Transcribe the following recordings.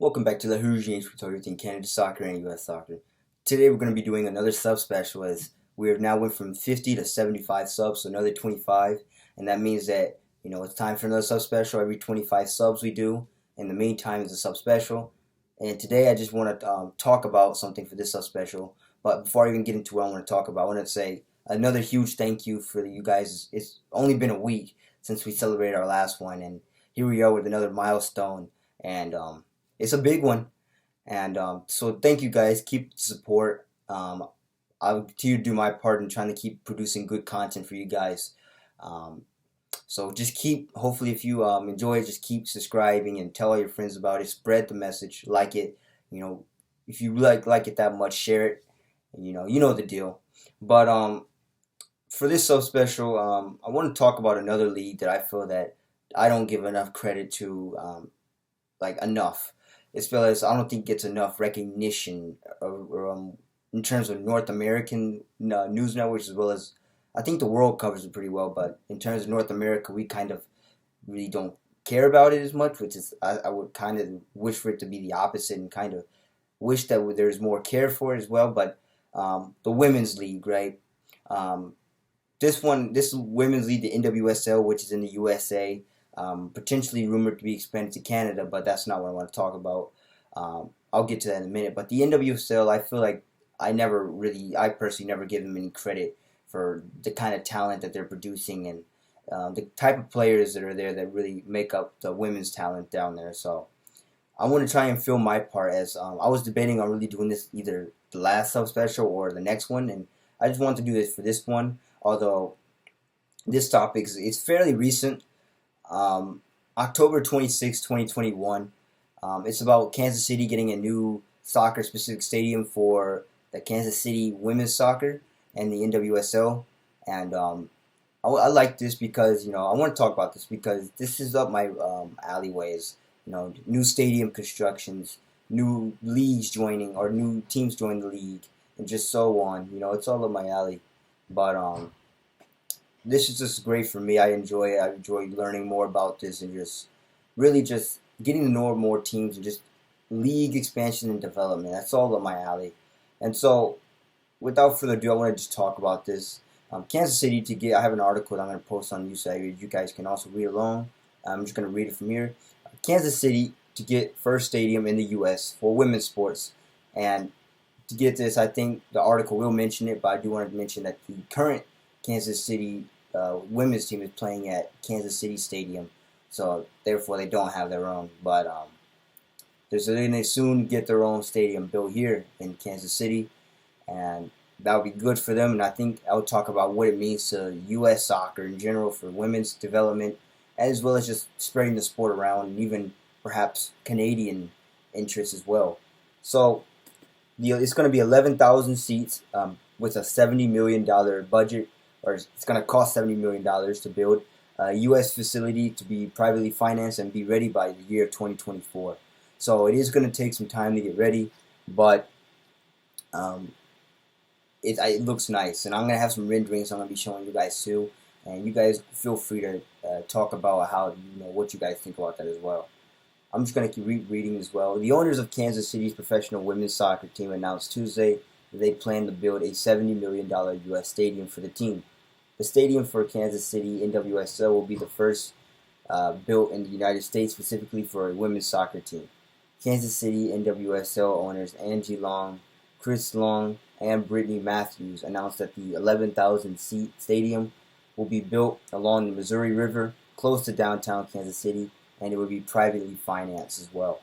Welcome back to the Rouges, we talk everything Canada soccer and U.S. soccer. Today we're going to be doing another sub special as we have now went from 50 to 75 subs, so another 25, and that means that it's time for another sub special. Every 25 subs we do. In the meantime, it's a sub special, and today I just want to talk about something for this sub special. But before I even get into what I want to talk about, I want to say another huge thank you for you guys. It's only been a week since we celebrated our last one, and here we are with another milestone, and it's a big one, and so thank you guys. Keep the support. I'll continue to do my part in trying to keep producing good content for you guys. Um, so just keep. Hopefully, if you enjoy it, just keep subscribing and tell all your friends about it. Spread the message. Like it. If you like it that much, share it. You know the deal. But for this so special, I want to talk about another league that I feel that I don't give enough credit to, enough, as well as I don't think gets enough recognition in terms of North American news networks, as well as I think the world covers it pretty well. But in terms of North America, we kind of really don't care about it as much, which is I would kind of wish for it to be the opposite, and kind of wish that there's more care for it as well. But the women's league, right? Um, this women's league, the NWSL, which is in the USA, potentially rumored to be expanded to Canada, but that's not what I want to talk about. I'll get to that in a minute. But the NWSL, I feel like I personally never give them any credit for the kind of talent that they're producing, and the type of players that are there that really make up the women's talent down there. So I want to try and fill my part, as I was debating on really doing this either the last sub special or the next one, and I just wanted to do this for this one. Although this topic is fairly recent, October 26, 2021. It's about Kansas City getting a new soccer-specific stadium for the Kansas City women's soccer and the NWSL. And I like this because, I want to talk about this because this is up my alleyways. New stadium constructions, new leagues joining, or new teams joining the league, and just so on. It's all up my alley. But this is just great for me. I enjoy it. I enjoy learning more about this and just really just getting to know more teams and just league expansion and development. That's all up my alley. And so, without further ado, I want to just talk about this. Kansas City I have an article that I'm going to post on so you guys can also read along. I'm just going to read it from here. Kansas City to get first stadium in the U.S. for women's sports. And to get this, I think the article will mention it, but I do want to mention that the current Kansas City women's team is playing at Kansas City Stadium, so therefore they don't have their own. But they soon get their own stadium built here in Kansas City, and that would be good for them. And I think I'll talk about what it means to U.S. soccer in general for women's development, as well as just spreading the sport around, and even perhaps Canadian interests as well. So it's going to be 11,000 seats with a $70 million budget, or it's going to cost $70 million to build a U.S. facility to be privately financed and be ready by the year of 2024. So it is going to take some time to get ready, but it looks nice. And I'm going to have some renderings I'm going to be showing you guys too. And you guys feel free to talk about what you guys think about that as well. I'm just going to keep reading as well. The owners of Kansas City's professional women's soccer team announced Tuesday that they plan to build a $70 million U.S. stadium for the team. The stadium for Kansas City NWSL will be the first built in the United States specifically for a women's soccer team. Kansas City NWSL owners Angie Long, Chris Long, and Brittany Matthews announced that the 11,000-seat stadium will be built along the Missouri River, close to downtown Kansas City, and it will be privately financed as well.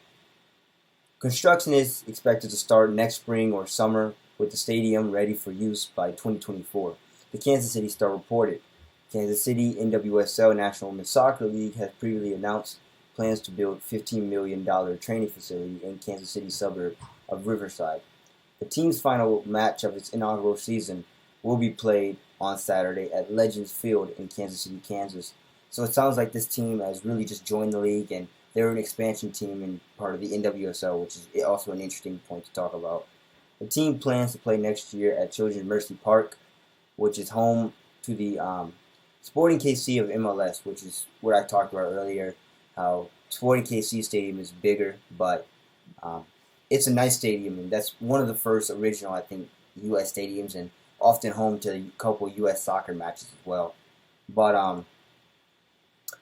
Construction is expected to start next spring or summer, with the stadium ready for use by 2024. The Kansas City Star reported. Kansas City NWSL National Women's Soccer League has previously announced plans to build a $15 million training facility in Kansas City suburb of Riverside. The team's final match of its inaugural season will be played on Saturday at Legends Field in Kansas City, Kansas. So it sounds like this team has really just joined the league, and they're an expansion team and part of the NWSL, which is also an interesting point to talk about. The team plans to play next year at Children's Mercy Park, which is home to the Sporting KC of MLS, which is what I talked about earlier, how Sporting KC Stadium is bigger, but Um, it's a nice stadium, and that's one of the first original, I think, U.S. stadiums, and often home to a couple U.S. soccer matches as well. But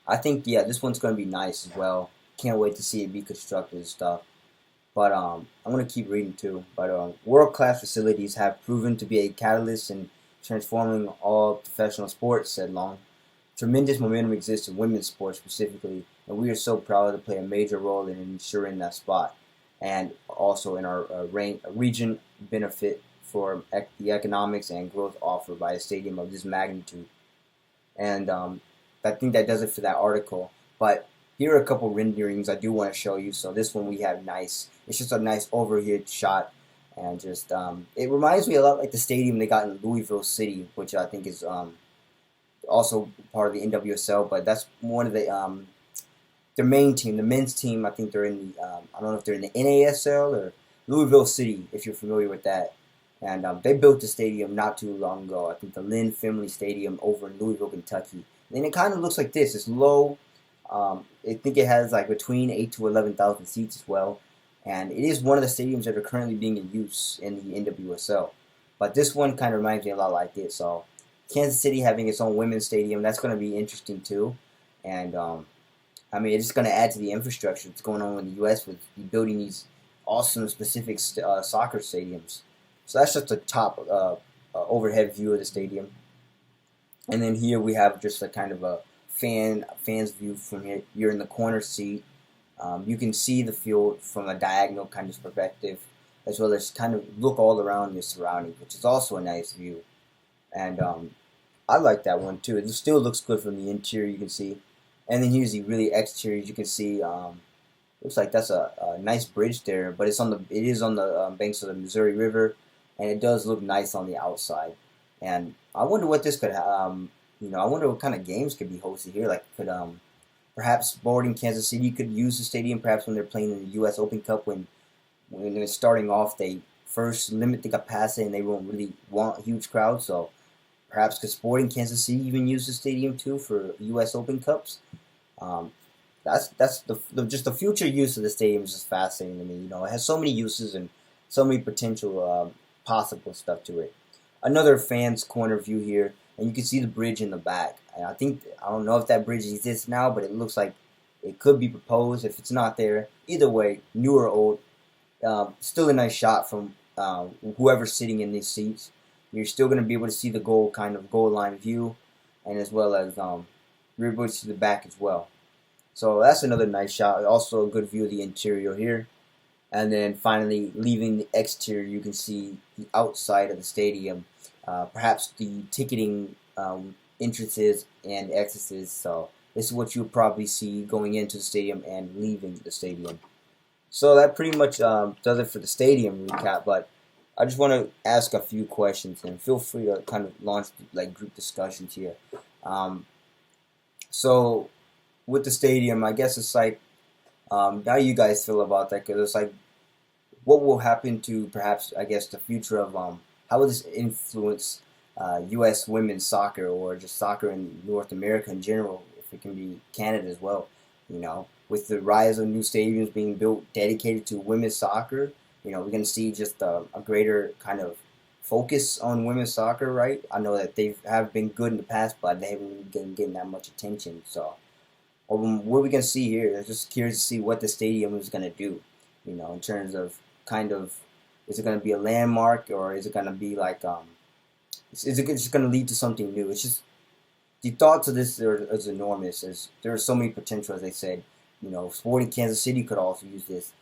I think yeah, this one's going to be nice as well. Can't wait to see it be constructed and stuff. But I'm going to keep reading too. But world-class facilities have proven to be a catalyst in transforming all professional sports, said Long. Tremendous momentum exists in women's sports specifically, and we are so proud to play a major role in ensuring that spot, and also in our region benefit for the economics and growth offered by a stadium of this magnitude. And I think that does it for that article. But here are a couple renderings I do want to show you. So this one we have nice. It's just a nice overhead shot, and just it reminds me a lot like the stadium they got in Louisville City, which I think is also part of the NWSL. But that's one of their main team, the men's team. I think they're in the I don't know if they're in the NASL or Louisville City, if you're familiar with that. And they built the stadium not too long ago. I think the Lynn Family Stadium over in Louisville, Kentucky. And it kind of looks like this. It's low. I think it has like between 8 to 11,000 seats as well. And it is one of the stadiums that are currently being in use in the NWSL. But this one kind of reminds me a lot like this. So Kansas City having its own women's stadium, that's going to be interesting too. And I mean, it's going to add to the infrastructure that's going on in the U.S. with building these awesome specific soccer stadiums. So that's just a top overhead view of the stadium. And then here we have just a kind of a fan's view from here. You're in the corner seat. You can see the field from a diagonal kind of perspective, as well as kind of look all around your surroundings, which is also a nice view. And I like that one too. It still looks good from the interior, you can see. And then here's the really exterior. You can see looks like that's a nice bridge there, but it is on the banks of the Missouri River, and it does look nice on the outside. And I wonder what this could I wonder what kind of games could be hosted here. Like could perhaps Sporting Kansas City could use the stadium perhaps when they're playing in the U.S. Open Cup when they're starting off they first limit the capacity and they won't really want huge crowds. So perhaps could Sporting Kansas City even use the stadium too for U.S. Open Cups? That's just the future use of the stadium is just fascinating to me. It has so many uses and so many potential possible stuff to it. Another fans corner view here, and you can see the bridge in the back. And I don't know if that bridge exists now, but it looks like it could be proposed. If it's not there, either way, new or old, still a nice shot from whoever's sitting in these seats. You're still going to be able to see the goal line view, and as well as you're able to see the back as well. So that's another nice shot. Also a good view of the interior here. And then finally, leaving the exterior, you can see the outside of the stadium, perhaps the ticketing entrances and exits. So this is what you'll probably see going into the stadium and leaving the stadium. So that pretty much does it for the stadium recap. But I just want to ask a few questions, and feel free to kind of launch like group discussions here. So with the stadium, I guess it's like how you guys feel about that, because it's like what will happen to perhaps I guess the future of how will this influence U.S. women's soccer or just soccer in North America in general, if it can be Canada as well. With the rise of new stadiums being built dedicated to women's soccer, we're going to see just a greater kind of focus on women's soccer, right? I know that they have been good in the past, but they haven't really been getting that much attention. So what are we going to see here? I'm just curious to see what the stadium is going to do, in terms of is it going to be a landmark, or is it going to be like, is it just going to lead to something new? It's just, the thoughts of this is enormous. There are so many potential, as they said. Sporting Kansas City could also use this.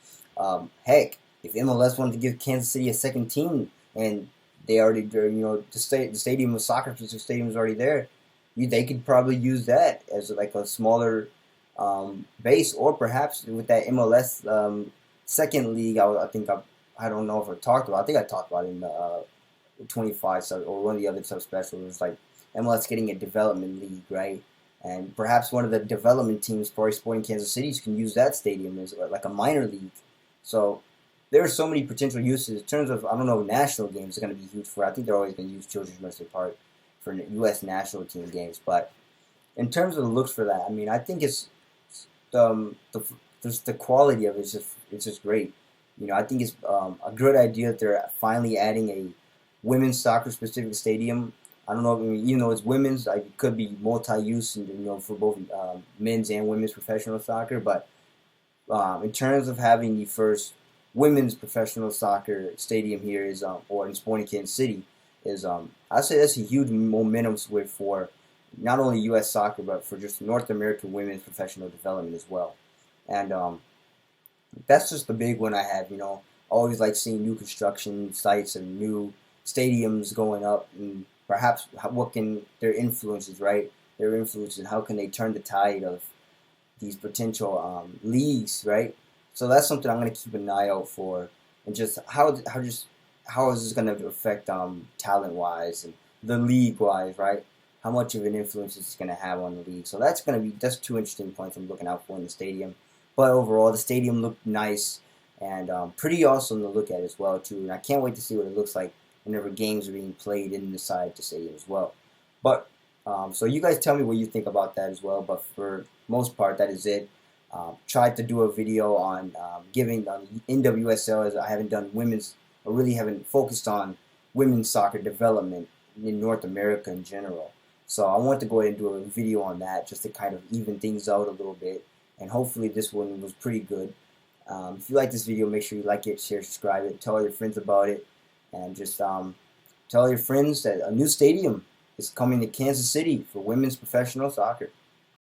Heck, if MLS wanted to give Kansas City a second team, and they already, the stadium of soccer stadium is already there, they could probably use that as like a smaller base, or perhaps with that MLS second league. I don't know if I talked about. I think I talked about it in the 25 sub or one of the other subspecials. It's like MLS getting a development league, right? And perhaps one of the development teams for Sporting Kansas City can use that stadium as like a minor league. So there are so many potential uses. In terms of, I don't know, national games are going to be huge for. I think they're always going to use Children's Mercy Park for U.S. national team games. But in terms of the looks for that, I mean, I think it's just the quality of it is just great. I think it's a good idea that they're finally adding a women's soccer specific stadium. I don't know, even though it's women's, like, it could be multi-use, and for both men's and women's professional soccer. But in terms of having the first women's professional soccer stadium here or in Sporting Kansas City, I'd say that's a huge momentum switch for not only U.S. soccer but for just North American women's professional development as well. And that's just the big one I have. Always like seeing new construction sites and new stadiums going up, and perhaps what can their influences, right? Their influences, how can they turn the tide of these potential leagues, right? So that's something I'm going to keep an eye out for, and just how is this going to affect talent wise and the league wise, right? How much of an influence is going to have on the league? So that's two interesting points I'm looking out for in the stadium. But overall, the stadium looked nice and pretty awesome to look at as well too. And I can't wait to see what it looks like whenever games are being played inside the stadium as well. But so you guys tell me what you think about that as well. But for most part, that is it. Tried to do a video on giving NWSL, as I haven't done women's, or really haven't focused on women's soccer development in North America in general. So I want to go ahead and do a video on that just to kind of even things out a little bit. And hopefully this one was pretty good. If you like this video, make sure you like it, share, subscribe it, tell all your friends about it, and just tell all your friends that a new stadium is coming to Kansas City for women's professional soccer.